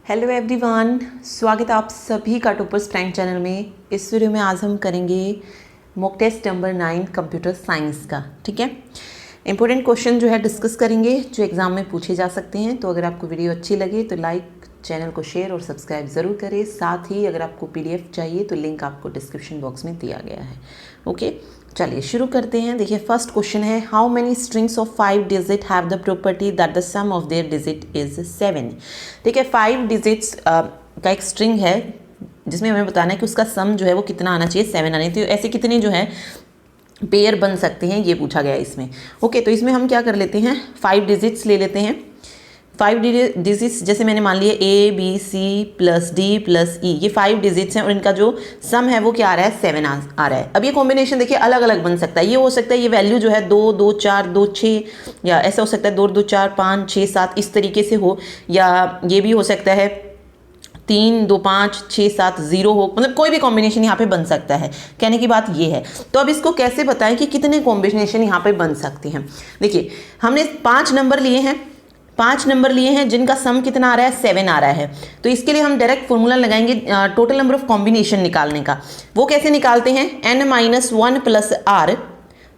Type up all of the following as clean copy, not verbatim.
Hello everyone, स्वागत है आप सभी का टॉपर्स प्राइम चैनल में। इस वीडियो में आज हम करेंगे mock test number 9 computer science का। ठीक है, इंपॉर्टेंट क्वेश्चन जो है डिस्कस करेंगे जो एग्जाम में पूछे जा सकते हैं। तो अगर आपको वीडियो अच्छी लगे तो लाइक, चैनल को शेयर और सब्सक्राइब ज़रूर करें। साथ ही अगर आपको PDF चाहिए तो लिंक आपको डिस्क्रिप्शन बॉक्स में दिया गया है। ओके, चलिए शुरू करते हैं। देखिए फर्स्ट क्वेश्चन है, how many strings of 5 digit have the property that the sum of their digit is 7। ठीक है, 5 डिजिट्स का एक स्ट्रिंग है जिसमें हमें बताना है कि उसका सम जो है वो कितना आना चाहिए, 7 आना चाहिए। तो ऐसे कितने जो है पेयर बन सकते हैं ये पूछा गया है इसमें। ओके, तो इसमें हम क्या कर लेते हैं, 5 डिजिट्स ले लेते हैं। 5 डिजिट्स जैसे मैंने मान लिया ABC + D + E, ये 5 डिजिट्स हैं और इनका जो सम है वो क्या आ रहा है, 7 आ रहा है। अब ये कॉम्बिनेशन देखिए अलग अलग बन सकता है। ये हो सकता है ये वैल्यू जो है 2 2 4 2 6, या ऐसा हो सकता है 2 2 4 5 6 7 इस तरीके से हो, या ये भी हो सकता है 3 2 5 6 7 0 हो। मतलब कोई भी कॉम्बिनेशन यहाँ पे बन सकता है। कहने की बात ये है। तो अब इसको कैसे बताएं कि कितने कॉम्बिनेशन यहाँ पे बन सकते हैं। देखिए हमने 5 नंबर लिए हैं, 5 नंबर लिए हैं जिनका सम कितना आ रहा है, 7 आ रहा है। तो इसके लिए हम डायरेक्ट फॉर्मूला लगाएंगे टोटल नंबर ऑफ कॉम्बिनेशन निकालने का। वो कैसे निकालते हैं, n-1 + r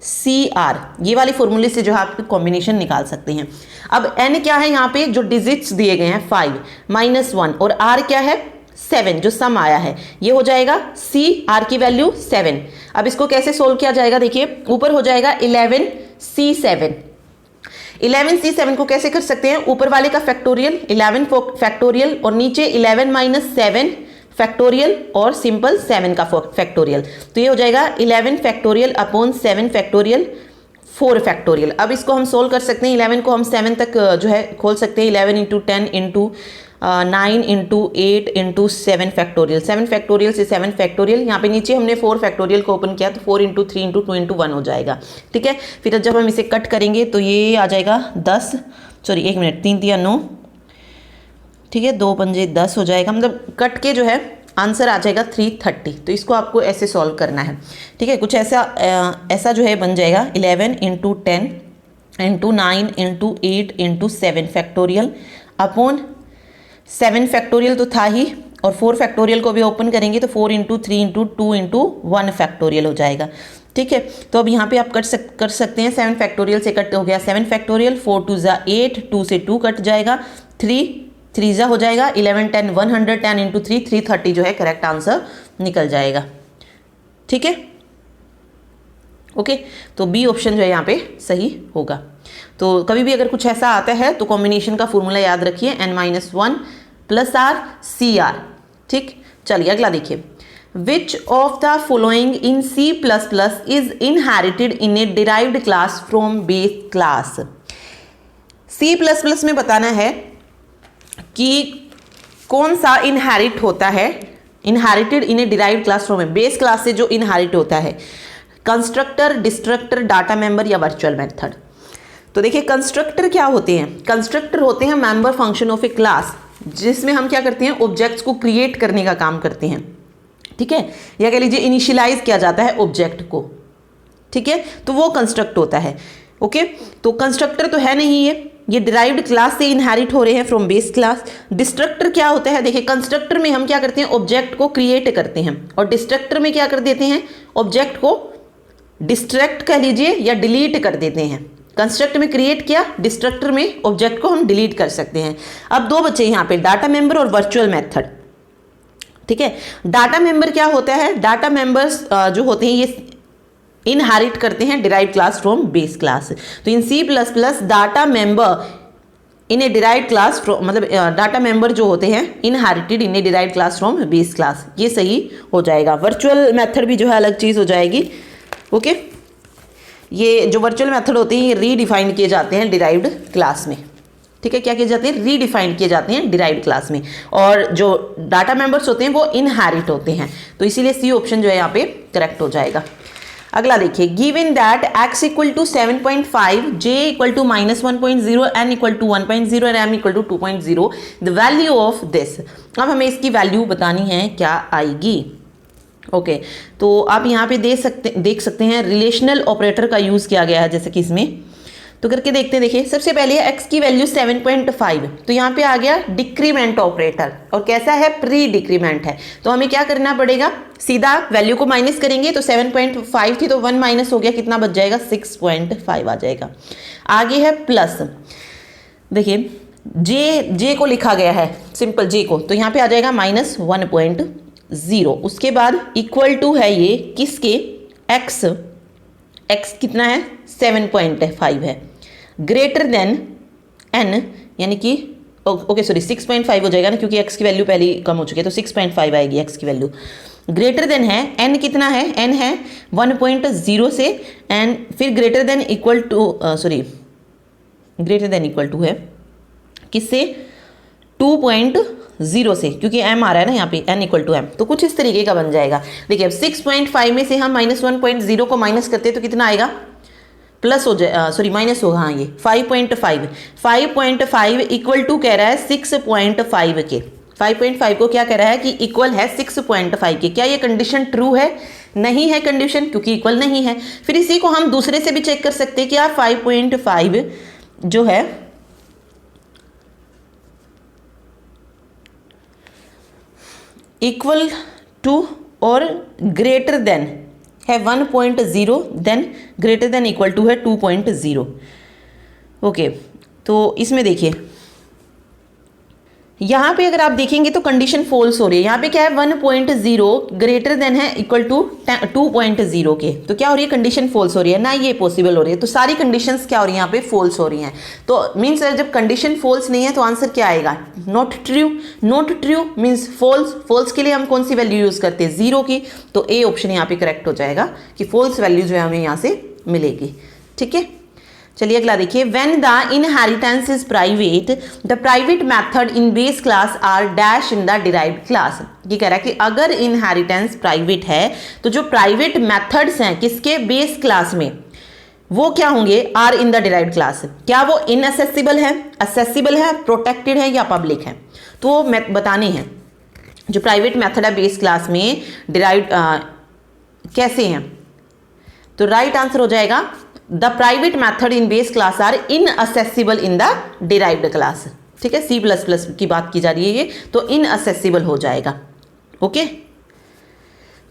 CR, ये वाली फॉर्मूले से जो है आप कॉम्बिनेशन निकाल सकते हैं। अब n क्या है, यहाँ पे जो डिजिट्स दिए गए हैं 5 -1, और r क्या है 7 जो सम आया है, ये हो जाएगा CR की वैल्यू 7। अब इसको कैसे सोल्व किया जाएगा, देखिए ऊपर हो जाएगा 11C7। 11C7 को कैसे कर सकते हैं, ऊपर वाले का फैक्टोरियल 11 फैक्टोरियल और नीचे 11 - 7 फैक्टोरियल और सिंपल 7 का फैक्टोरियल। तो ये हो जाएगा 11 फैक्टोरियल अपॉन 7 फैक्टोरियल 4 फैक्टोरियल। अब इसको हम सोल्व कर सकते हैं। 11 को हम 7 तक जो है खोल सकते हैं। 11 × 10 × 9 × 8 × 7 फैक्टोरियल। 7 फैक्टोरियल से 7 फैक्टोरियल, यहाँ पे नीचे हमने 4 फैक्टोरियल को ओपन किया तो 4 × 3 × 2 × 1 हो जाएगा। ठीक है, फिर जब हम इसे कट करेंगे तो ये आ जाएगा 10, सॉरी 1 मिनट, 3 × 9, ठीक है, 2 पंजे 10 हो जाएगा। मतलब कट के जो है आंसर आ जाएगा 330। तो इसको आपको ऐसे सॉल्व करना है। ठीक है, कुछ ऐसा जो है बन जाएगा 11 × 10 × 9 × 8 × 7 फैक्टोरियल अपॉन 7 फैक्टोरियल तो था ही, और 4 फैक्टोरियल को भी ओपन करेंगे तो 4 × 3 × 2 × 1 फैक्टोरियल हो जाएगा। ठीक है, तो अब यहाँ पे आप कर सकते हैं। 7 फैक्टोरियल से कट हो गया 7 फैक्टोरियल, 4 × 2 = 8, 2 से 2 कट जाएगा, 3 3 हो जाएगा, 11 10 110 × 3 330 जो है करेक्ट आंसर निकल जाएगा। ठीक है, ओके, तो बी ऑप्शन जो है यहाँ पे सही होगा। तो कभी भी अगर कुछ ऐसा आता है तो कॉम्बिनेशन का फॉर्मूला याद रखिए, n-1 + r CR। ठीक, चलिए अगला देखिए, विच of the following in C++ is inherited in A derived class from base class. C++ में बताना है कि कौन सा इनहेरिट होता है, inherited in A derived class from A base class से जो इनहेरिट होता है, कंस्ट्रक्टर, डिस्ट्रक्टर, डाटा मेंबर या वर्चुअल मेथड। तो देखिए कंस्ट्रक्टर क्या होते हैं, कंस्ट्रक्टर होते हैं member function of A class, जिसमें हम क्या करते हैं, ऑब्जेक्ट्स को क्रिएट करने का काम करते हैं। ठीक है, या कह लीजिए इनिशियलाइज किया जाता है ऑब्जेक्ट को। ठीक है, तो वो कंस्ट्रक्ट होता है। ओके, तो कंस्ट्रक्टर तो है नहीं, ये डिराइव्ड क्लास से इनहेरिट हो रहे हैं फ्रॉम बेस क्लास। डिस्ट्रक्टर क्या होता है, देखिए कंस्ट्रक्टर में हम क्या करते हैं, ऑब्जेक्ट को क्रिएट करते हैं, और डिस्ट्रक्टर में क्या कर देते हैं, ऑब्जेक्ट को डिस्ट्रैक्ट कह लीजिए या डिलीट कर देते हैं। कंस्ट्रक्ट में क्रिएट किया, डिस्ट्रक्टर में ऑब्जेक्ट को हम डिलीट कर सकते हैं। अब दो बचे यहाँ पे, डाटा मेंबर और वर्चुअल मेथड। ठीक है, डाटा मेंबर क्या होता है, डाटा मेंबर्स जो होते हैं ये इनहेरिट करते हैं derived class from base class. तो इन C++ data member in A derived class from, मतलब डाटा मेंबर जो होते हैं inherited in A derived class from base class, ये सही हो जाएगा। वर्चुअल मेथड भी जो है अलग चीज़ हो जाएगी। ओके, ये जो वर्चुअल मेथड होते हैं ये रीडिफाइन किए जाते हैं डिराइव्ड क्लास में। ठीक है, क्या किए जाते हैं, रीडिफाइन किए जाते हैं डिराइव्ड क्लास में, और जो डाटा मेंबर्स होते हैं वो इनहेरिट होते हैं। तो इसीलिए सी ऑप्शन जो है यहाँ पे करेक्ट हो जाएगा। अगला देखिए, given that x = 7.5, j = -1.0, n = 1.0 और m = 2.0, the value of this. अब हमें इसकी वैल्यू बतानी है क्या आएगी। ओके, तो आप यहाँ पे देख सकते हैं रिलेशनल ऑपरेटर का यूज़ किया गया है जैसे कि इसमें। तो करके देखते हैं। देखिए सबसे पहले x की वैल्यू 7.5, तो यहाँ पे आ गया डिक्रीमेंट ऑपरेटर और कैसा है, प्री डिक्रीमेंट है। तो हमें क्या करना पड़ेगा, सीधा वैल्यू को माइनस करेंगे। तो 7.5 थी तो 1 माइनस हो गया, कितना बच जाएगा, 6.5 आ जाएगा। आगे है प्लस, देखिए जे को लिखा गया है सिंपल जे को, तो यहाँ पे आ जाएगा -1.0। उसके बाद इक्वल टू है ये किसके, x कितना है 7.5 है, ग्रेटर देन n यानी कि ओके सॉरी 6.5 हो जाएगा ना, क्योंकि x की वैल्यू पहले ही कम हो चुकी है, तो 6.5 आएगी x की वैल्यू। ग्रेटर देन है n, कितना है, n है 1.0 से, एंड फिर greater than equal to greater than equal to है किससे, 2.0 से, क्योंकि m आ रहा है ना यहाँ पे, n इक्वल टू m, तो कुछ इस तरीके का बन जाएगा। देखिए अब 6.5 में से हम -1.0 को माइनस करते हैं तो कितना आएगा, प्लस हो जाए, सॉरी माइनस होगा, हाँ ये 5.5 इक्वल टू कह रहा है 6.5 के। 5.5 को क्या कह रहा है कि इक्वल है 6.5 के। क्या ये कंडीशन ट्रू है, नहीं है कंडीशन, क्योंकि इक्वल नहीं है। फिर इसी को हम दूसरे से भी चेक कर सकते हैं कि आप 5.5 जो है इक्वल टू और ग्रेटर देन है 1.0, then greater than equal to है 2.0। ओके, तो इसमें देखिए यहाँ पे अगर आप देखेंगे तो कंडीशन फॉल्स हो रही है। यहाँ पे क्या है, 1.0 ग्रेटर देन है इक्वल टू 2.0 के, तो क्या हो रही है, कंडीशन फॉल्स हो रही है ना, ये पॉसिबल हो रही है। तो सारी कंडीशंस क्या हो रही है यहाँ पे, फॉल्स हो रही हैं। तो मीन्स जब कंडीशन फॉल्स नहीं है तो आंसर क्या आएगा, not true. Not true means false. False के लिए हम कौन सी वैल्यू यूज करते हैं, 0 की, तो ए ऑप्शन यहाँ पे करेक्ट हो जाएगा कि फॉल्स वैल्यू जो है हमें यहाँ से मिलेगी। ठीक है, चलिए अगला देखिए, when the inheritance is private the private method in base class are dash in the derived class. ये कह रहा है कि अगर इनहेरिटेंस प्राइवेट है तो जो प्राइवेट मेथड्स हैं किसके, बेस क्लास में, वो क्या होंगे, are in the derived class. क्या वो इनअसेसिबल है, असेसिबल है, प्रोटेक्टेड है या पब्लिक है, तो वो बताने हैं। जो प्राइवेट मेथड है बेस क्लास में डिराइव्ड कैसे हैं, तो राइट आंसर हो जाएगा the private method in base class are inaccessible in the derived class. ठीक है, C++ की बात की जा रही है ये, तो इनअसेसिबल हो जाएगा। ओके,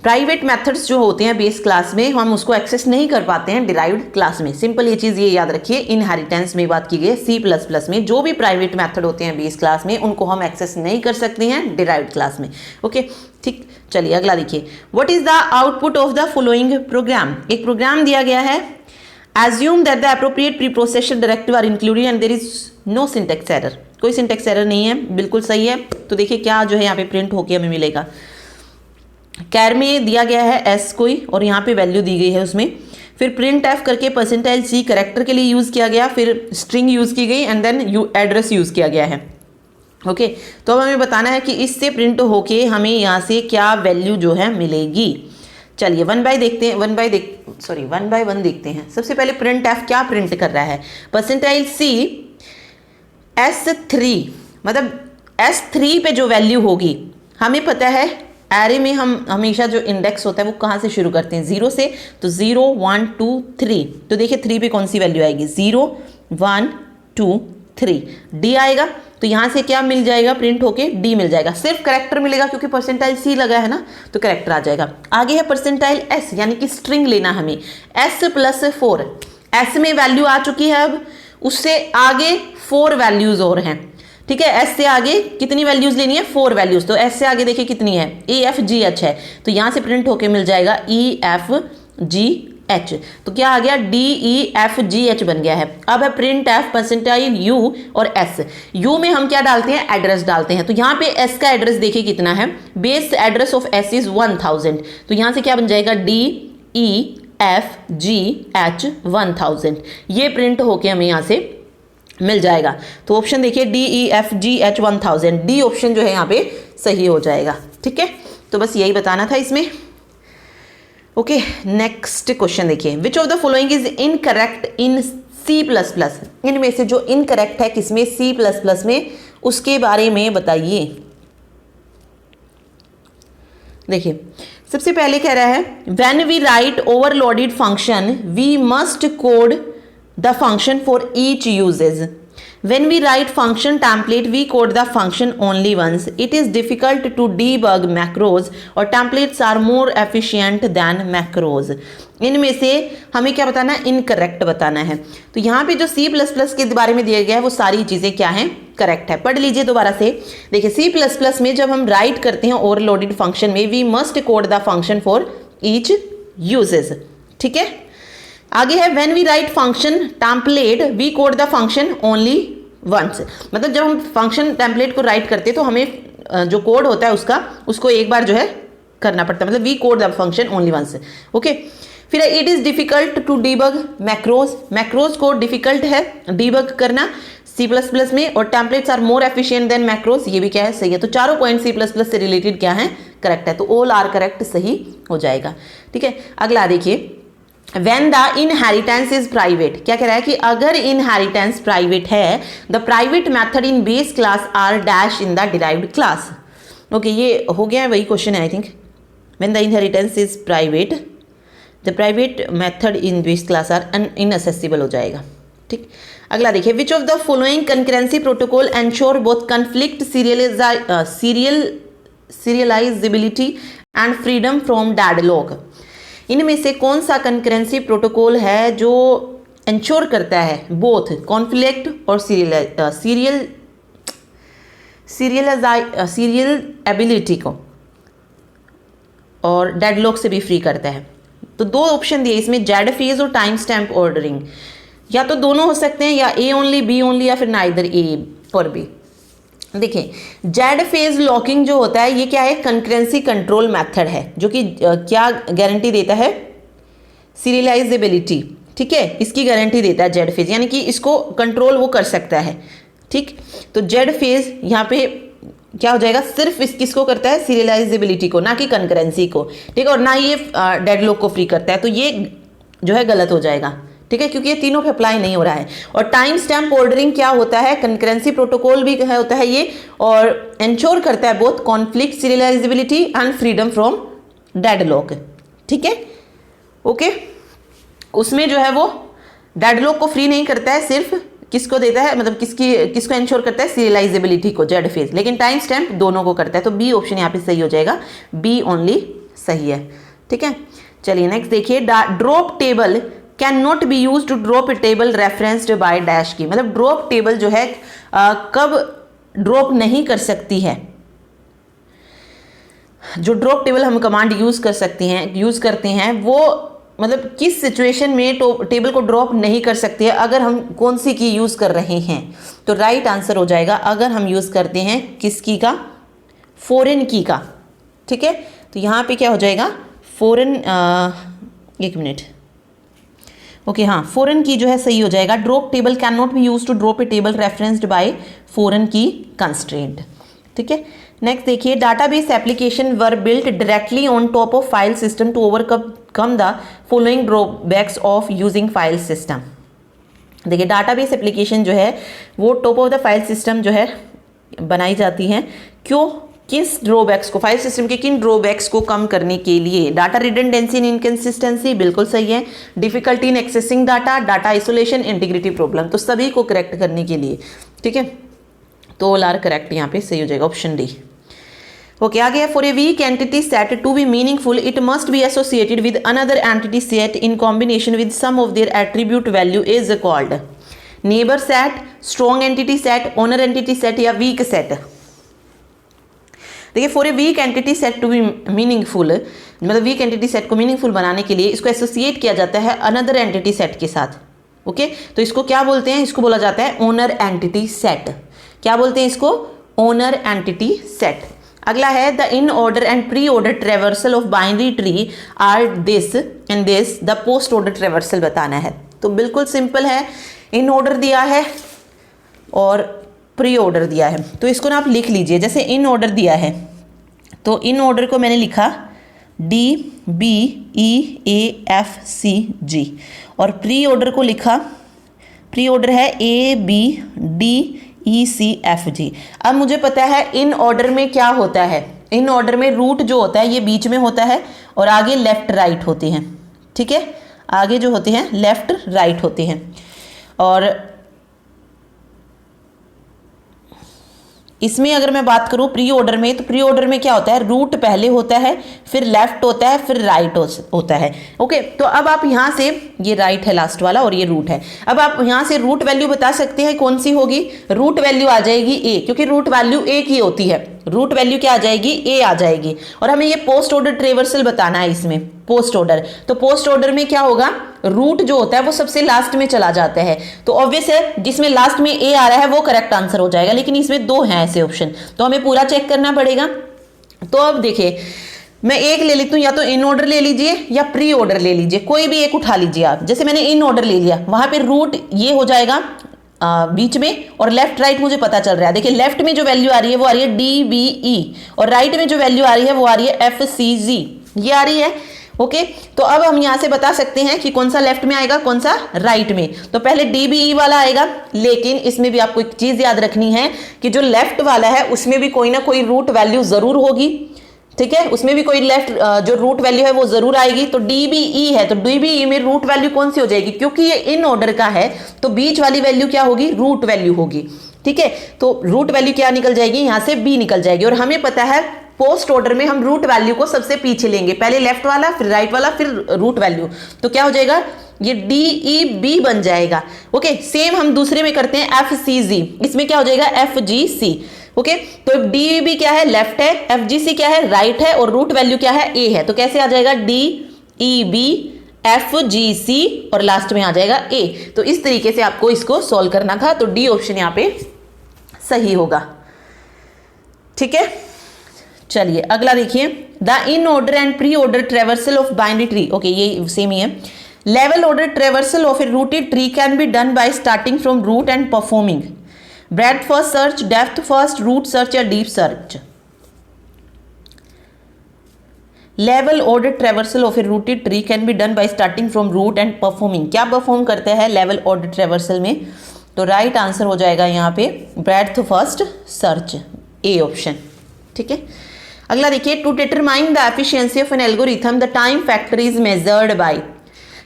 प्राइवेट मेथड्स जो होते हैं बेस क्लास में हम उसको एक्सेस नहीं कर पाते हैं डिराइव्ड क्लास में। सिंपल ये चीज़ ये याद रखिए, इनहेरिटेंस में बात की गई है। C++ में जो भी प्राइवेट मेथड होते हैं बेस क्लास में उनको हम एक्सेस नहीं कर सकते हैं डिराइव्ड क्लास में। ओके ठीक, चलिए अगला देखिए, what is the output of the following programme. एक प्रोग्राम दिया गया है, assume that the appropriate preprocessor directive are included and there is no syntax error। कोई syntax error नहीं है, बिल्कुल सही है। तो देखिए क्या जो है यहाँ पे प्रिंट होके हमें मिलेगा, कैर में दिया गया है s कोई और यहाँ पे वैल्यू दी गई है उसमें, फिर प्रिंट एफ करके %c करेक्टर के लिए यूज़ किया गया, फिर स्ट्रिंग यूज़ की गई एंड देन एड्रेस यूज़ किया गया है। ओके, तो अब हमें बताना है कि इससे प्रिंट होके हमें यहाँ से क्या वैल्यू जो है मिलेगी। चलिए 1 बाय वन देखते हैं। सबसे पहले प्रिंट एफ क्या प्रिंट कर रहा है, %c S3, मतलब S3 पे जो वैल्यू होगी, हमें पता है एरे में हम हमेशा जो इंडेक्स होता है वो कहाँ से शुरू करते हैं, 0 से, तो 0 1 2 3। तो देखिए 3 पे कौन सी वैल्यू आएगी, 0 1 2 3, डी आएगा। तो यहाँ से क्या मिल जाएगा, प्रिंट होके डी मिल जाएगा। सिर्फ करेक्टर मिलेगा क्योंकि %c लगा है ना, तो करेक्टर आ जाएगा। आगे है %s यानी कि स्ट्रिंग लेना हमें, s+4, s में वैल्यू आ चुकी है, अब उससे आगे 4 वैल्यूज और हैं। ठीक है, s से आगे कितनी वैल्यूज लेनी है, 4 वैल्यूज। तो s से आगे देखिए कितनी है, EFGH है, तो यहाँ से प्रिंट होके मिल जाएगा EFGH। तो क्या आ गया, DEFGH बन गया है। अब है प्रिंट एफ %u और s। u में हम क्या डालते हैं, एड्रेस डालते हैं। तो यहाँ पे s का एड्रेस देखिए कितना है, base address of s is 1000। तो यहाँ से क्या बन जाएगा, DEFGH 1000। ये प्रिंट होके हमें यहाँ से मिल जाएगा। तो ऑप्शन देखिए DEFGH 1000, डी ऑप्शन जो है यहाँ पे सही हो जाएगा। ठीक है, तो बस यही बताना था इसमें। ओके, नेक्स्ट क्वेश्चन देखिए, विच of the following is incorrect in C++। इनमें से जो इनकरेक्ट है किसमें, C++ में, उसके बारे में बताइए। देखिए सबसे पहले कह रहा है, when we write overloaded function we must code the function for each uses. When we write function template, we code the function only once. It is difficult to debug macros और templates are more efficient than macros. इनमें से हमें क्या बताना है, incorrect बताना है। तो यहाँ पे जो C++ के बारे में दिया गया है वो सारी चीज़ें क्या हैं, करेक्ट है। पढ़ लीजिए दोबारा से। देखिए C++ में जब हम राइट करते हैं ओवरलोडेड फंक्शन में, we must code the function for each uses. ठीक है, आगे है when we write function template we code the function only once. मतलब जब हम फंक्शन टेम्पलेट को राइट करते हैं तो हमें जो कोड होता है उसको एक बार जो है करना पड़ता है, मतलब we code the function only once. Okay, फिर it is difficult to debug macros. Macros को डिफिकल्ट है डीबग करना C++ में, और templates are more efficient than macros, ये भी क्या है, सही है। तो चारों पॉइंट C++ से रिलेटेड क्या है, करेक्ट है। तो ऑल आर करेक्ट, सही हो जाएगा। ठीक है, अगला देखिए When the inheritance is private, क्या कह रहा है कि अगर inheritance private है, the private method in base class are dash in the derived class. Okay, ये हो गया है, वही क्वेश्चन है I think. When the inheritance is private, the private method in base class are inaccessible हो जाएगा। ठीक, अगला देखिए which of the following concurrency protocol ensure both conflict serializability and freedom from deadlock. इनमें से कौन सा कंकरेंसी प्रोटोकॉल है जो इंश्योर करता है बोथ कॉन्फ्लिक्ट और सीरियल एबिलिटी को, और डेडलॉक से भी फ्री करता है? तो दो ऑप्शन दिए इसमें, जेड फेज और टाइम स्टैम्प ऑर्डरिंग। या तो दोनों हो सकते हैं, या ए ओनली, बी ओनली, या फिर नाइदर ए और बी। देखिए जेड फेज लॉकिंग जो होता है ये क्या है, कंकरेंसी कंट्रोल मेथड है, जो कि क्या गारंटी देता है, सीरियलाइजेबिलिटी। ठीक है, इसकी गारंटी देता है जेड फेज, यानी कि इसको कंट्रोल वो कर सकता है। ठीक, तो जेड फेज यहाँ पे क्या हो जाएगा, सिर्फ किसको करता है, सीरियलाइजेबिलिटी को, ना कि कंकरेंसी को। ठीक है, और ना ये डेडलॉक को फ्री करता है, तो ये जो है गलत हो जाएगा। ठीक है, क्योंकि ये तीनों पे अप्लाई नहीं हो रहा है। और टाइम स्टैम्प ऑर्डरिंग क्या होता है, कंकरेंसी प्रोटोकॉल भी है, होता है ये, और इंश्योर करता है both conflict serialisability and freedom from deadlock. ठीक है, ओके, उसमें जो है वो डेडलॉक को फ्री नहीं करता है, सिर्फ किसको देता है, मतलब किसको इंश्योर करता है, सीरियलाइजेबिलिटी को, जेड फेज। लेकिन टाइम स्टैम्प दोनों को करता है, तो बी ऑप्शन यहाँ पे सही हो जाएगा, बी ओनली सही है। ठीक है, चलिए नेक्स्ट देखिए, drop table can not be use to drop a table referenced by dash key. मतलब ड्रॉप टेबल जो है कब ड्रॉप नहीं कर सकती है, जो ड्रॉप टेबल हम कमांड यूज करते हैं वो मतलब किस सिचुएशन में टेबल को ड्रॉप नहीं कर सकती है, अगर हम कौन सी की यूज कर रहे हैं। तो राइट आंसर हो जाएगा अगर हम यूज करते हैं किस की का, फॉरेन की का। ठीक है, तो यहाँ पे क्या हो जाएगा, फॉरेन, एक मिनट, ओके हाँ, फॉरेन की जो है सही हो जाएगा। Drop table can not be use to drop a table referenced by foreign key constraint. ठीक है, नेक्स्ट देखिए, database application were built directly on top of file system to overcome the following drawbacks of using file system. देखिए database application जो है वो top of the file system जो है बनाई जाती हैं, क्यों, किस ड्रॉबैक्स को, फाइल सिस्टम के किन ड्रॉबैक्स को कम करने के लिए? डाटा रिडंडेंसी एंड इनकंसिस्टेंसी, बिल्कुल सही है। Difficulty in accessing data, data isolation, integrity problem, तो सभी को करेक्ट करने के लिए। ठीक है, तो ऑल आर करेक्ट यहाँ पे सही हो जाएगा, ऑप्शन डी। ओके, आगे है, for a weak entity set to be meaningful it must be associated with another entity set in combination with some of their attribute value is called neighbour set, strong entity set, owner entity set, या weak set. देखिए for a weak entity set to be meaningful, मतलब weak entity set को meaningful बनाने के लिए इसको associate किया जाता है अनदर एंटिटी सेट के साथ। ओके, तो इसको क्या बोलते हैं, इसको बोला जाता है ओनर एंटिटी सेट। क्या बोलते हैं इसको, ओनर एंटिटी सेट। अगला है, the in order and pre order traversal of binary tree are this and this, the post order traversal बताना है। तो बिल्कुल सिंपल है, इन ऑर्डर दिया है और प्री ऑर्डर दिया है, तो इसको ना आप लिख लीजिए। जैसे इन ऑर्डर दिया है तो इन ऑर्डर को मैंने लिखा D B E A F C G, और प्री ऑर्डर को लिखा, प्री ऑर्डर है A B D E C F G. अब मुझे पता है इन ऑर्डर में क्या होता है, इन ऑर्डर में रूट जो होता है ये बीच में होता है और आगे लेफ्ट राइट होते हैं। ठीक है, आगे जो होते हैं लेफ्ट राइट होते हैं। और इसमें अगर मैं बात करूं प्री ऑर्डर में, तो प्री ऑर्डर में क्या होता है, रूट पहले होता है, फिर लेफ्ट होता है, फिर राइट होता है। ओके, तो अब आप यहां से, ये राइट है लास्ट वाला और ये रूट है, अब आप यहां से रूट वैल्यू बता सकते हैं कौन सी होगी, रूट वैल्यू आ जाएगी ए, क्योंकि रूट वैल्यू ए की होती है, रूट वैल्यू क्या आ जाएगी, ए आ जाएगी। और हमें ये पोस्ट ऑर्डर ट्रेवर्सल बताना है इसमें, पोस्ट ऑर्डर, तो पोस्ट ऑर्डर में क्या होगा, रूट जो होता है वो सबसे लास्ट में चला जाता है, तो ऑब्वियस है जिसमें लास्ट में ए आ रहा है वो करेक्ट आंसर हो जाएगा, लेकिन इसमें दो हैं ऐसे ऑप्शन, तो हमें पूरा चेक करना पड़ेगा। तो अब देखिए मैं एक ले लेती हूँ, या तो इन ऑर्डर ले लीजिए या प्री ऑर्डर ले लीजिए, कोई भी एक उठा लीजिए आप। जैसे मैंने इन ऑर्डर ले लिया, वहां पे रूट ये हो जाएगा बीच में, और लेफ्ट राइट मुझे पता चल रहा है। देखिए लेफ्ट में जो वैल्यू आ रही है वो आ रही है DBE, और राइट में जो वैल्यू आ रही है वो आ रही है FCG, ये आ रही है। ओके, तो अब हम यहां से बता सकते हैं कि कौन सा लेफ्ट में आएगा, कौन सा राइट में। तो पहले DBE वाला आएगा, लेकिन इसमें भी आपको एक चीज याद रखनी है कि जो लेफ्ट वाला है उसमें भी कोई ना कोई रूट वैल्यू जरूर होगी, ठीक है, उसमें भी कोई लेफ्ट जो रूट वैल्यू है वो जरूर आएगी। तो DBE है, तो DBE में रूट वैल्यू कौन सी हो जाएगी, क्योंकि ये इन ऑर्डर का है तो बीच वाली वैल्यू क्या होगी, रूट वैल्यू होगी, ठीक है। तो रूट वैल्यू क्या निकल जाएगी, यहां से B निकल जाएगी, और हमें पता है पोस्ट ऑर्डर में हम रूट वैल्यू को सबसे पीछे लेंगे, पहले लेफ्ट वाला, फिर राइट वाला, फिर रूट वैल्यू, तो क्या हो जाएगा, ये DEB बन जाएगा। ओके, सेम हम दूसरे में करते हैं FCG, इसमें क्या हो जाएगा FGC। ओके, तो DEB क्या है, लेफ्ट है, FGC क्या है, राइट है, और रूट वैल्यू क्या है, A है, तो कैसे आ जाएगा DEB FGC और लास्ट में आ जाएगा A। तो इस तरीके से आपको इसको सॉल्व करना था, तो D ऑप्शन यहाँ पे सही होगा, ठीक है। चलिए अगला देखिए, the in order and pre order traversal of binary tree, okay ये सेम ही है। Level order traversal of a rooted tree can be done by starting from root and performing breadth first search, depth first, root search या deep search. Level order traversal of a rooted tree can be done by starting from root and performing, क्या perform करता है level order traversal में, तो right answer हो जाएगा यहाँ पे breadth first search, a option, ठीक है। अगला देखिए, to determine the efficiency of an algorithm the time factor is measured by,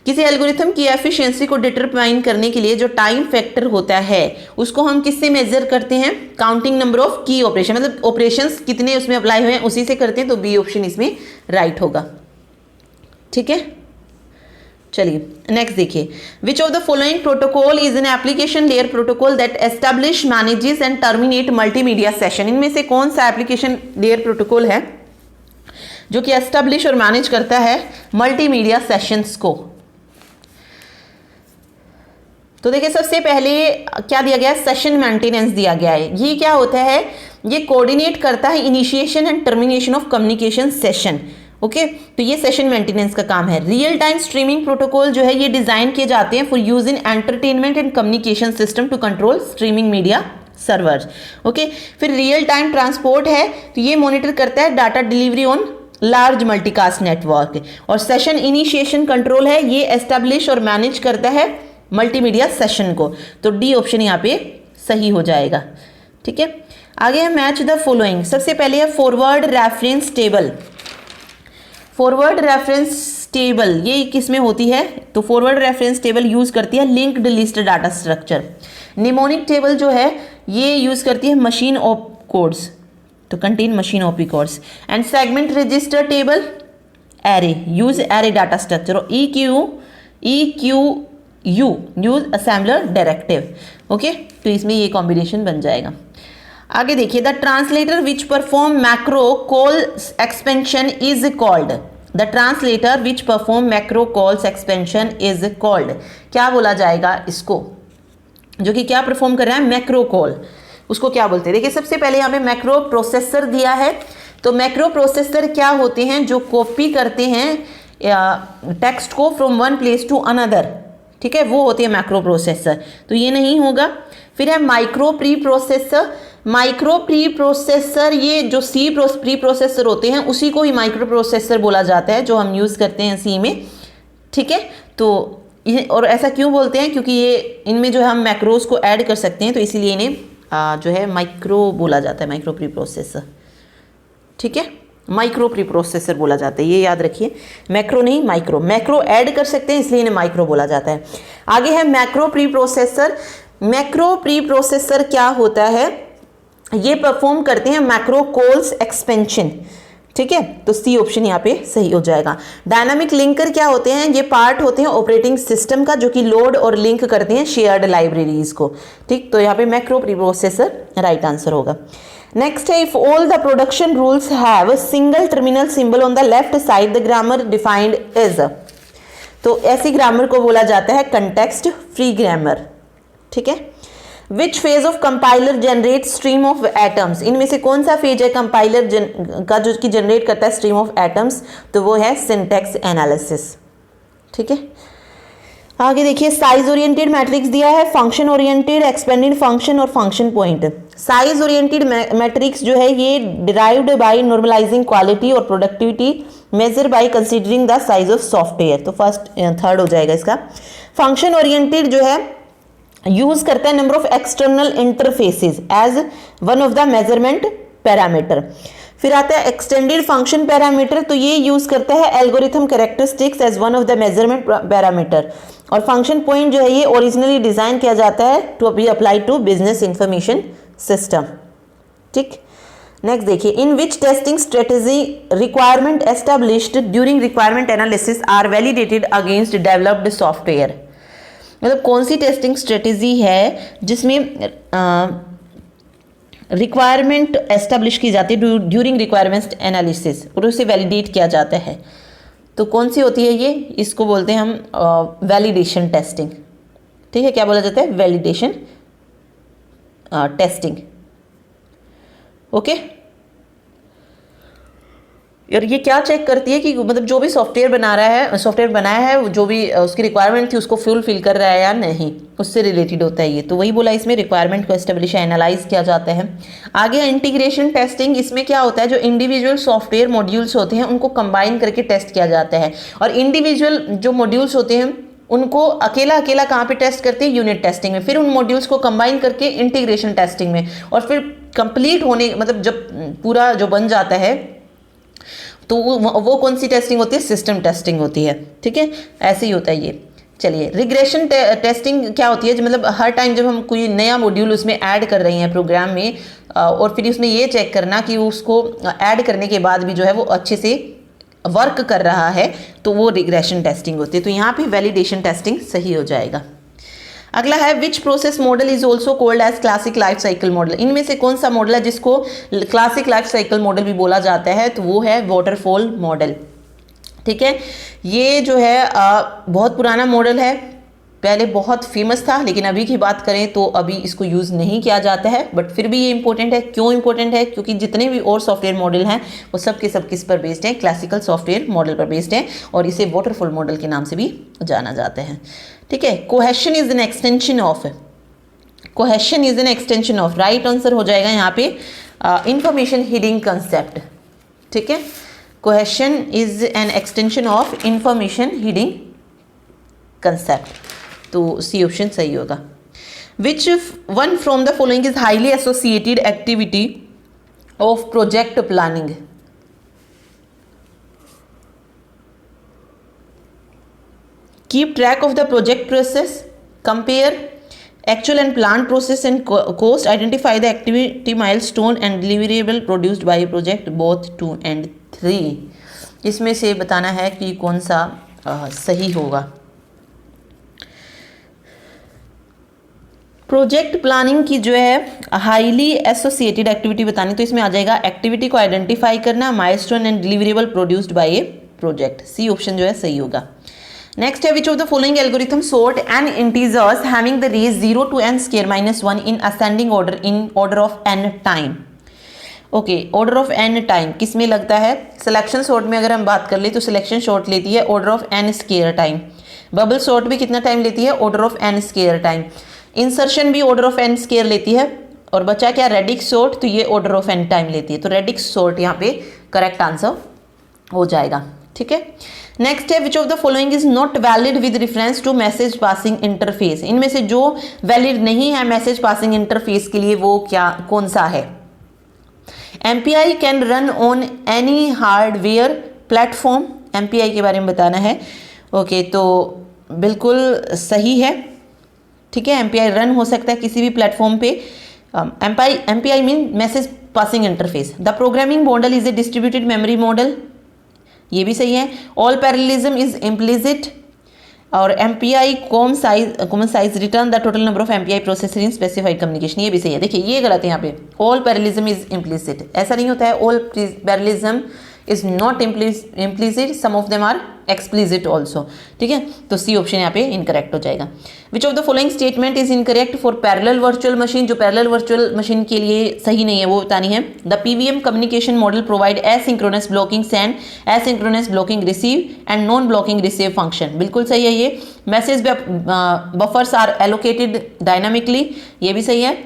किसी एल्गोरिथम की एफिशिएंसी को डिटरमाइन करने के लिए जो टाइम फैक्टर होता है उसको हम किससे मेजर करते हैं, काउंटिंग नंबर ऑफ की ऑपरेशन, मतलब ऑपरेशंस कितने उसमें अप्लाई हुए हैं उसी से करते हैं, तो बी ऑप्शन इसमें राइट होगा, ठीक है। चलिए नेक्स्ट देखिए, विच of the following protocol is an application layer protocol that establish, manages and terminate multimedia session, इनमें से कौन सा एप्लीकेशन लेयर प्रोटोकॉल है जो कि एस्टैब्लिश और मैनेज करता है मल्टीमीडिया सेशंस को। तो देखिए सबसे पहले क्या दिया गया है, सेशन मेंटेनेंस दिया गया है। ये क्या होता है, ये कोऑर्डिनेट करता है initiation and termination of communication session, okay, तो ये सेशन मेंटेनेंस का काम है। रियल टाइम स्ट्रीमिंग प्रोटोकॉल जो है ये डिजाइन किए जाते हैं for use in entertainment and communication system to control streaming media servers, okay. फिर रियल टाइम ट्रांसपोर्ट है, तो ये मॉनिटर करता है data delivery on large multicast network. और सेशन इनिशिएशन कंट्रोल है, ये एस्टैब्लिश और मैनेज करता है मल्टीमीडिया सेशन को, तो डी ऑप्शन यहाँ पे सही हो जाएगा, ठीक है। आगे है मैच द फॉलोइंग, सबसे पहले है forward reference table. Forward reference table ये किस में होती है, तो फॉरवर्ड रेफरेंस टेबल यूज करती है linked list data structure. Mnemonic table जो है ये यूज करती है मशीन ऑप कोड्स, तो contain machine op codes. And segment register table array, use array data structure. और EQU use assembler directive, okay, तो इसमें ये कॉम्बिनेशन बन जाएगा। आगे देखिए, the translator which perform macro call expansion is called, the translator which perform macro calls expansion is called, क्या बोला जाएगा इसको, जो कि क्या परफॉर्म कर रहा है, मैक्रो कॉल, उसको क्या बोलते हैं। देखिए सबसे पहले यहाँ पे मैक्रो प्रोसेसर दिया है, तो मैक्रो प्रोसेसर क्या होते हैं, जो कॉपी करते हैं टेक्स्ट को from one place to another, ठीक है, वो होती है मैक्रो प्रोसेसर, तो ये नहीं होगा। फिर है micro pre processor. Micro pre processor ये जो प्री प्रोसेसर होते हैं उसी को ही माइक्रो प्रोसेसर बोला जाता है, जो हम यूज़ करते हैं सी में, ठीक है। तो और ऐसा क्यों बोलते हैं, क्योंकि ये इनमें जो है हम मैक्रोज को ऐड कर सकते हैं, तो इसीलिए इन्हें जो है माइक्रो बोला जाता है, माइक्रो प्री प्रोसेसर, ठीक है। माइक्रो प्री प्रोसेसर बोला जाता है, ये याद रखिए, मैक्रो नहीं माइक्रो, मैक्रो ऐड कर सकते हैं इसलिए इन्हें माइक्रो बोला जाता है। आगे है macro pre processor. Macro pre processor क्या होता है, ये परफॉर्म करते हैं मैक्रो कोल्स एक्सपेंशन, ठीक है, तो सी ऑप्शन यहाँ पे सही हो जाएगा। डायनामिक लिंकर क्या होते हैं, ये पार्ट होते हैं ऑपरेटिंग सिस्टम का जो कि लोड और लिंक करते हैं शेयर्ड लाइब्रेरीज को, ठीक, तो यहाँ पे macro pre processor right answer होगा। नेक्स्ट है, if all the production rules have single terminal symbol on the left side the grammar defined is, तो ऐसी ग्रामर को बोला जाता है कंटेक्स्ट फ्री ग्रामर, ठीक है। Which phase of compiler generate stream of atoms, इनमें से कौन सा फेज है कंपाइलर का जो कि जनरेट करता है स्ट्रीम ऑफ एटम्स, तो वो है सिंटैक्स एनालिसिस, ठीक है। आगे देखिए, साइज ओरिएंटेड मैट्रिक्स दिया है, फंक्शन ओरिएंटेड, एक्सपेंडेड फंक्शन और function point. Size oriented matrix जो है ये डिराइव्ड बाय नॉर्मलाइजिंग क्वालिटी और productivity measure by considering the size of software, तो फर्स्ट थर्ड हो जाएगा इसका। फंक्शन ओरिएंटेड जो है यूज करता है number of external interfaces as one of the measurement parameter. फिर आता है एक्सटेंडेड फंक्शन पैरामीटर, तो ये यूज करता है algorithm characteristics as one of the measurement parameter. और फंक्शन पॉइंट जो है ये ओरिजिनली डिजाइन किया जाता है to be apply to business information system, ठीक। नेक्स्ट देखिए, in which testing strategy requirement established during requirement analysis are validated against developed software, मतलब कौन सी टेस्टिंग स्ट्रेटेजी है जिसमें रिक्वायरमेंट एस्टेब्लिश की जाती है ड्यूरिंग रिक्वायरमेंट एनालिसिस और उसे वैलिडेट किया जाता है, तो कौन सी होती है ये, इसको बोलते हैं हम वैलिडेशन टेस्टिंग, ठीक है। क्या बोला जाता है, वैलिडेशन टेस्टिंग, ओके। और ये क्या चेक करती है कि मतलब जो भी सॉफ्टवेयर बनाया है जो भी उसकी रिक्वायरमेंट थी उसको फुलफिल कर रहा है या नहीं, उससे रिलेटेड होता है ये, तो वही बोला इसमें रिक्वायरमेंट को एस्टेब्लिश एनालाइज किया जाता है। आगे इंटीग्रेशन टेस्टिंग, इसमें क्या होता है जो इंडिविजुअल सॉफ्टवेयर मॉड्यूल्स होते हैं उनको कंबाइन करके टेस्ट किया जाता है, और इंडिविजुअल जो मॉड्यूल्स होते हैं उनको अकेला अकेला कहाँ पे टेस्ट करते हैं, यूनिट टेस्टिंग में, फिर उन मॉड्यूल्स को कंबाइन करके इंटीग्रेशन टेस्टिंग में, और फिर कंप्लीट होने मतलब जब पूरा जो बन जाता है तो वो कौन सी टेस्टिंग होती है, सिस्टम टेस्टिंग होती है, ठीक है। ऐसे ही होता है ये। चलिए, रिग्रेशन टेस्टिंग क्या होती है, जो मतलब हर टाइम जब हम कोई नया मॉड्यूल उसमें ऐड कर रहे हैं प्रोग्राम में और फिर उसमें ये चेक करना कि उसको ऐड करने के बाद भी जो है वो अच्छे से वर्क कर रहा है, तो वो रिग्रेशन टेस्टिंग होती है। तो यहाँ पे वैलिडेशन टेस्टिंग सही हो जाएगा। अगला है, which process model is also called as classic life cycle model, इनमें से कौन सा मॉडल है जिसको क्लासिक लाइफ साइकिल मॉडल भी बोला जाता है, तो वो है वाटरफॉल मॉडल, ठीक है। ये जो है बहुत पुराना मॉडल है, पहले बहुत फेमस था, लेकिन अभी की बात करें तो अभी इसको यूज़ नहीं किया जाता है, बट फिर भी ये इंपॉर्टेंट है। क्यों इंपॉर्टेंट है, क्योंकि जितने भी और सॉफ्टवेयर मॉडल हैं वो सब के सब किस पर बेस्ड हैं, क्लासिकल सॉफ्टवेयर मॉडल पर बेस्ड हैं, और इसे वाटरफॉल मॉडल के नाम से भी जाना जाता है, ठीक है। Cohesion is an extension of, cohesion is an extension of, right answer हो जाएगा यहाँ पे इंफॉर्मेशन हीडिंग कंसेप्ट, ठीक है। Cohesion is an extension of information heading concept, तो सी ऑप्शन सही होगा। Which one from the following is highly associated activity of project planning, keep track of the project process, compare actual and planned process and cost, identify the activity milestone and deliverable produced by a project, both 2 and 3, इसमें से बताना है कि कौन सा सही होगा। Project planning की जो है हाईली एसोसिएटेड एक्टिविटी बतानी, तो इसमें आ जाएगा एक्टिविटी को आइडेंटिफाई करना, milestone and deliverable produced by a project, C option जो है सही होगा। नेक्स्ट है, which of the following algorithm sort n integers having the range 0 to n square minus 1 in ascending order in order of n time, okay. Order of n time किस में लगता है, selection sort में अगर हम बात कर ले तो सिलेक्शन सॉर्ट लेती है order of n square time, bubble sort भी कितना टाइम लेती है, order of n square time, insertion भी ऑर्डर ऑफ n स्क्वायर लेती है, और बचा क्या रेडिक्स सॉर्ट, तो ये ऑर्डर ऑफ n टाइम लेती है, तो रेडिक्स सॉर्ट यहाँ पे करेक्ट आंसर हो जाएगा, ठीक है। नेक्स्ट है, which of the following is not valid with reference to message passing interface, इनमें से जो वैलिड नहीं है मैसेज पासिंग इंटरफेस के लिए वो क्या कौन सा है। MPI can run on any hardware platform, MPI के बारे में बताना है। ओके तो बिल्कुल सही है, ठीक है। MPI रन हो सकता है किसी भी प्लेटफॉर्म पे। MPI mean message passing interface. The programming model is a distributed memory model, ये भी सही है। ऑल पैरेललिज्म इज इम्प्लिसिट, और MPI common size return the total number of MPI processor in specified communication, ये भी सही है। देखिए ये गलत है यहाँ पे, ऑल पैरेललिज्म इज इम्प्लिसिट, ऐसा नहीं होता है। All parallelism is not implicit, some of them are explicit also, ठीक है। तो सी ऑप्शन यहाँ पे इनकरेक्ट हो जाएगा। Which of the following statement is incorrect for parallel virtual machine, जो पैरेलल वर्चुअल मशीन के लिए सही नहीं है वो बतानी है। The PVM communication model provide asynchronous blocking send, asynchronous blocking receive and non blocking receive function, बिल्कुल सही है ये। Message buffers are allocated dynamically, ये भी सही है।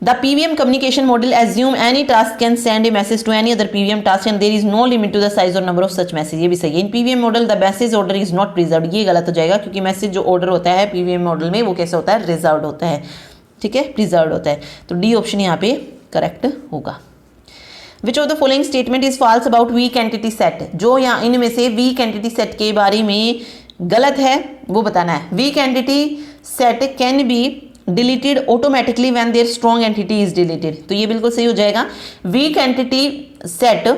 The PVM communication model assume any task can send a message to any other PVM task and there is no limit to the size or number of such message, ये भी सही है। In PVM model the message order is not preserved, ये गलत हो जाएगा क्योंकि message जो ऑर्डर होता है PVM मॉडल में वो कैसे होता है, रिजर्व्ड होता है, ठीक है, प्रिजर्व्ड होता है। तो डी ऑप्शन यहाँ पे करेक्ट होगा। Which of the following statement is false about weak entity set, जो यहाँ इनमें से weak entity set के बारे में गलत है वो बताना है। Weak entity set can be deleted automatically when their strong entity is deleted, तो ये बिल्कुल सही हो जाएगा। Weak entity set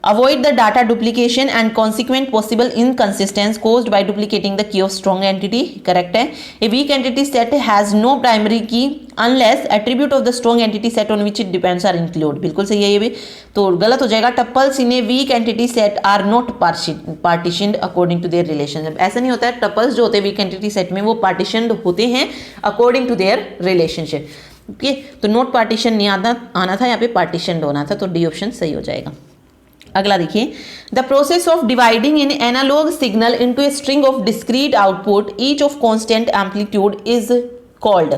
avoid the data duplication and consequent possible inconsistency caused by duplicating the key of strong entity, correct है। A weak entity set has no primary key unless attribute of the strong entity set on which it depends are include, बिल्कुल सही है ये भी। तो गलत हो जाएगा। Tuples in a weak entity set are not partitioned according to their relationship, ऐसा नहीं होता है। टपल्स जो होते हैं वीक एंटिटी सेट में वो पार्टीशनड होते हैं according to their relationship, okay. तो नॉट पार्टीशन नहीं आना था, यहाँ पे पार्टीशनड होना था, तो डी ऑप्शन सही हो जाएगा। अगला देखिए, the process of dividing in analog signal into a string of discrete output each of constant amplitude is called,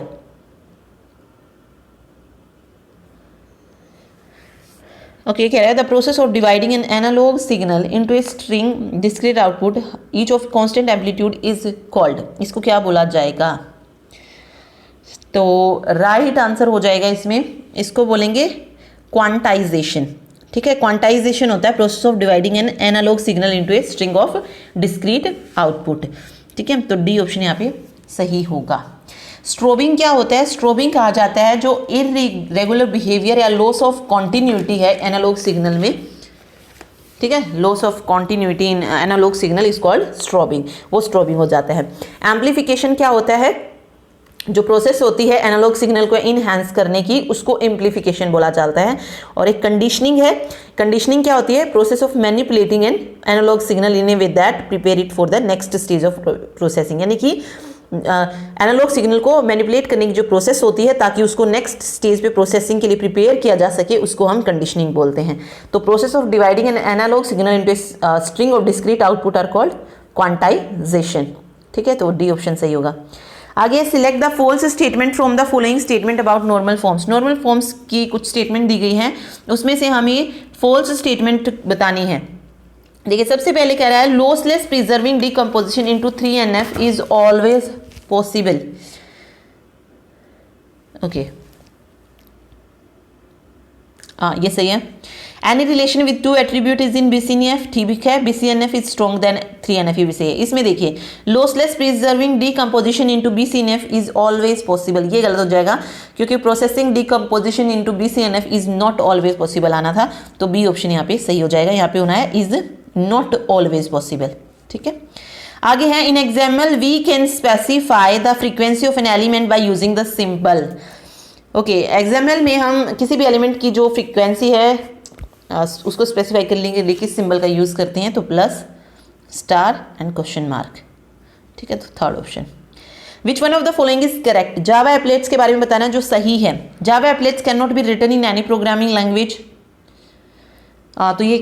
okay कह रहा है the process of dividing an analog signal into a string discrete output each of constant amplitude is called, इसको क्या बोला जाएगा? तो right answer हो जाएगा इसमें, इसको बोलेंगे क्वांटाइजेशन, ठीक है। क्वांटाइजेशन होता है process of dividing an analog signal into a string of discrete output, ठीक है। तो डी ऑप्शन यहाँ पे सही होगा। स्ट्रोबिंग क्या होता है? स्ट्रोबिंग कहा जाता है जो इरेगुलर बिहेवियर या लॉस ऑफ कॉन्टिन्यूटी है एनालॉग सिग्नल में, ठीक है। Loss of continuity in analog signal is called strobing, वो स्ट्रोबिंग हो जाता है। एम्प्लीफिकेशन क्या होता है? जो प्रोसेस होती है एनालॉग सिग्नल को इनहेंस करने की, उसको एम्प्लीफिकेशन बोला जाता है। और एक कंडीशनिंग है। कंडीशनिंग क्या होती है? Process of manipulating an analog signal in a way that prepare it for the next stage of processing, यानी कि एनालॉग सिग्नल को मैनिपुलेट करने की जो प्रोसेस होती है ताकि उसको नेक्स्ट स्टेज पे प्रोसेसिंग के लिए प्रिपेयर किया जा सके, उसको हम कंडीशनिंग बोलते हैं। तो process of dividing an analog signal into string of discrete output are called quantization, ठीक है। तो डी ऑप्शन सही होगा। आगे, select the false statement from the following statement about normal forms. Normal forms की कुछ स्टेटमेंट दी गई हैं, उसमें से हमें फॉल्स स्टेटमेंट बतानी है। देखिए, सबसे पहले कह रहा है lossless preserving decomposition into 3NF is always possible, okay, ये सही है। Any relation with two attribute is in BCNF, ठीक है। BCNF is strong then 3NF, ये भी सही है। इसमें देखिए lossless preserving decomposition into BCNF is always possible, ये गलत हो जाएगा क्योंकि processing decomposition into BCNF is not always possible आना था, तो बी ऑप्शन यहाँ पे सही हो जाएगा। यहाँ पे होना है इज नॉट ऑलवेज पॉसिबल, ठीक है। आगे है, in example we can specify the frequency of an element by using the symbol, okay. Example में हम किसी भी एलिमेंट की जो फ्रीक्वेंसी है उसको स्पेसिफाई करने के लिए किस सिंबल का यूज़ करते हैं? तो plus, star and question mark, ठीक है। तो third option. Which one of the following is correct? Java applets के बारे में बताना जो सही है। Java applets can not be written in any programming language, तो ये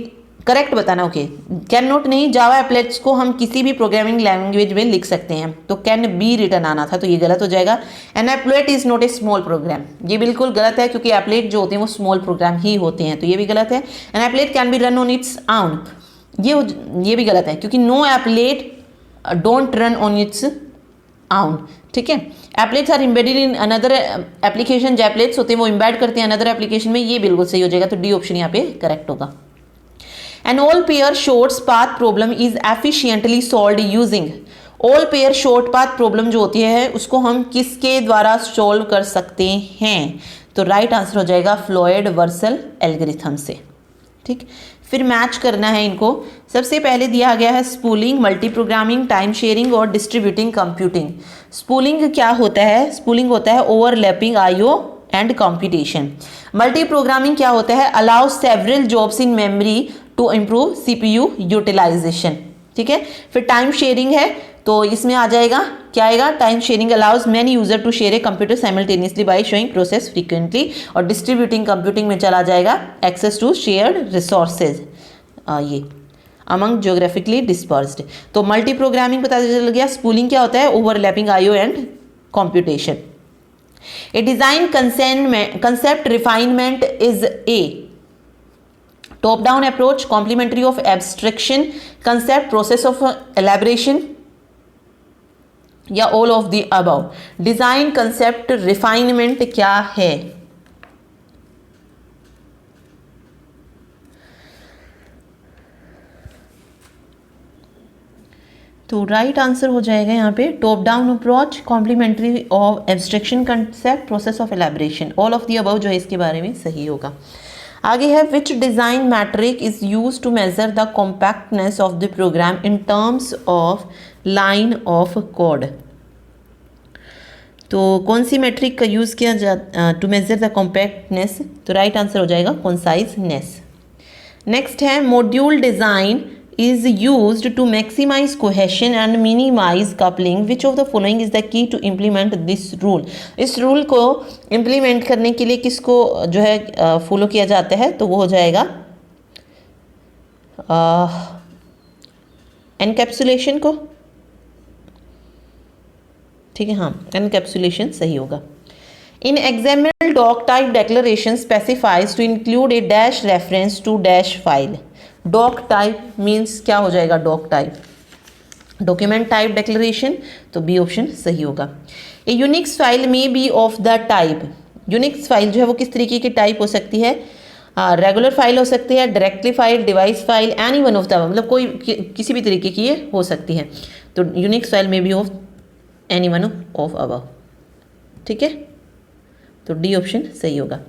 करेक्ट बताना, ओके। कैन नॉट नहीं, जावा एप्लेट्स को हम किसी भी प्रोग्रामिंग लैंग्वेज में लिख सकते हैं, तो कैन बी रिटर्न आना था, तो ये गलत हो जाएगा। An applet is not a small program, ये बिल्कुल गलत है क्योंकि एप्लेट जो होते हैं वो स्मॉल प्रोग्राम ही होते हैं, तो ये भी गलत है। An applet can be run on its own, ये भी गलत है क्योंकि no applet don't run on its own, ठीक है। Applets are embedded in another application, जो एप्लेट्स होते हैं वो एम्बेड करते हैं अनदर एप्लीकेशन में, ये बिल्कुल सही हो जाएगा, तो डी ऑप्शन यहाँ पे करेक्ट होगा। An all pair shorts path problem is efficiently solved using, all pair short path problem जो होती है उसको हम किसके द्वारा सॉल्व कर सकते हैं, तो राइट आंसर हो जाएगा फ्लोयड-वर्सल एल्गोरिथम से। ठीक, फिर मैच करना है इनको। सबसे पहले दिया गया है spooling, multi programming, time sharing और डिस्ट्रीब्यूटिंग कंप्यूटिंग। स्पूलिंग क्या होता है? स्पूलिंग होता है overlapping IO and computation. Multi programming क्या होता है? Allow several jobs in memory to improve CPU utilization. ठीक है, फिर टाइम शेयरिंग है, तो इसमें आ जाएगा क्या आएगा? Time sharing allows many user to share a computer simultaneously by showing process frequently. और डिस्ट्रीब्यूटिंग कंप्यूटिंग में चला जाएगा एक्सेस टू शेयर्ड रिसोर्सेज, ये अमंग ज्योग्राफिकली डिस्पर्स्ड। तो मल्टी प्रोग्रामिंग पता चल गया। स्पूलिंग क्या होता है? Overlapping IO and computation. A design concept refinement is a top down approach, complementary of abstraction, concept, process of elaboration, या all of the above. Design concept refinement क्या है? तो राइट आंसर हो जाएगा यहाँ पे top down approach, complementary of abstraction, concept, process of elaboration, all of the above जो है इसके बारे में सही होगा। आगे है which design metric is use to measure the compactness of the program in terms of line of code. तो कौन सी मैट्रिक का यूज़ किया जा टू मेजर द कॉम्पैक्टनेस? तो राइट आंसर हो जाएगा कॉन्साइजनेस। नेक्स्ट है module design is used to maximize cohesion and minimize coupling, which of the following is the key to implement this rule. इस rule को implement करने के लिए किसको जो है फॉलो किया जाता है? तो वो हो जाएगा एनकैप्सुलेशन को। ठीक है, हाँ, एनकैप्सुलेशन सही होगा। In XML doc type declaration specifies to include a dash reference to dash file. Doc type means क्या हो जाएगा? Doc type document type declaration, तो बी ऑप्शन सही होगा। ए यूनिक्स फाइल में B of the type, Unix file जो है वो किस तरीके की टाइप हो सकती है? रेगुलर फाइल हो सकती है, directly file, device file, any one of the, मतलब कोई किसी भी तरीके की ये हो सकती है। तो यूनिक्स फाइल में B of any one of above. ठीक है, तो डी ऑप्शन सही होगा।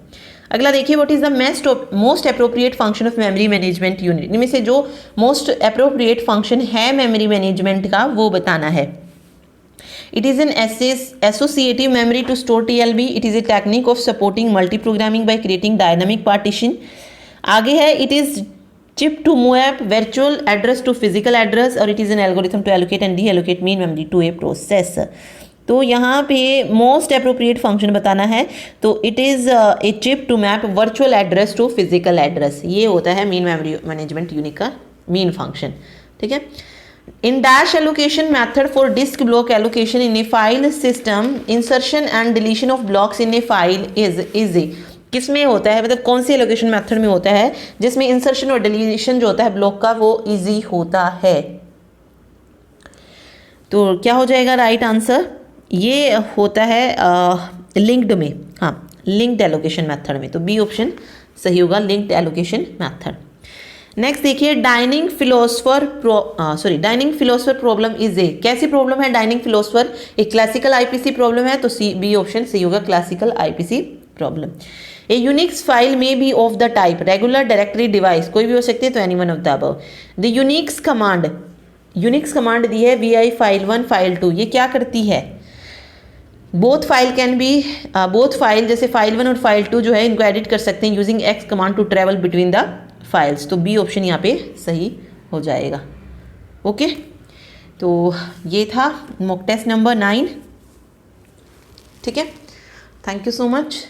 अगला देखिए, what is the most appropriate function of memory management unit. इनमें से जो मोस्ट अप्रोप्रिएट फंक्शन है मेमोरी मैनेजमेंट का वो बताना है। It is an associative memory to store TLB। It is a technique of supporting multi programming by creating dynamic partition. आगे है it is chip to map virtual address to physical address, और it is an algorithm to allocate and deallocate mean memory to a process। तो यहाँ पे most appropriate function बताना है, तो it is a chip to map virtual address to physical address. ये होता है मीन मेमोरी मैनेजमेंट यूनिट का मीन फंक्शन। ठीक है, in dash allocation method for disk block allocation in a file system, insertion and deletion of blocks in a file is easy. किस में होता है, मतलब कौन सी एलोकेशन मेथड में होता है जिसमें इंसर्शन और डिलीशन जो होता है ब्लॉक का वो इजी होता है? तो क्या हो जाएगा राइट आंसर? ये होता है लिंक्ड में, हाँ, लिंक्ड एलोकेशन मेथड में, तो बी ऑप्शन सही होगा, लिंक्ड एलोकेशन मेथड। नेक्स्ट देखिए, dining philosopher problem is a, कैसी प्रॉब्लम है डाइनिंग फिलोसफर? एक क्लासिकल आईपीसी प्रॉब्लम है, तो सी बी ऑप्शन सही होगा, classical IPC problem. A Unix file में B of the type regular, directory, device, कोई भी हो सकती है, तो any one of the above. The Unix command दी है vi file1 file2, ये क्या करती है? बोथ फाइल जैसे file1 और file2 जो है इनको एडिट कर सकते हैं using x command to travel between the files, तो बी ऑप्शन यहाँ पे सही हो जाएगा। ओके, तो ये था मॉक टेस्ट नंबर 9। ठीक है, थैंक यू सो मच।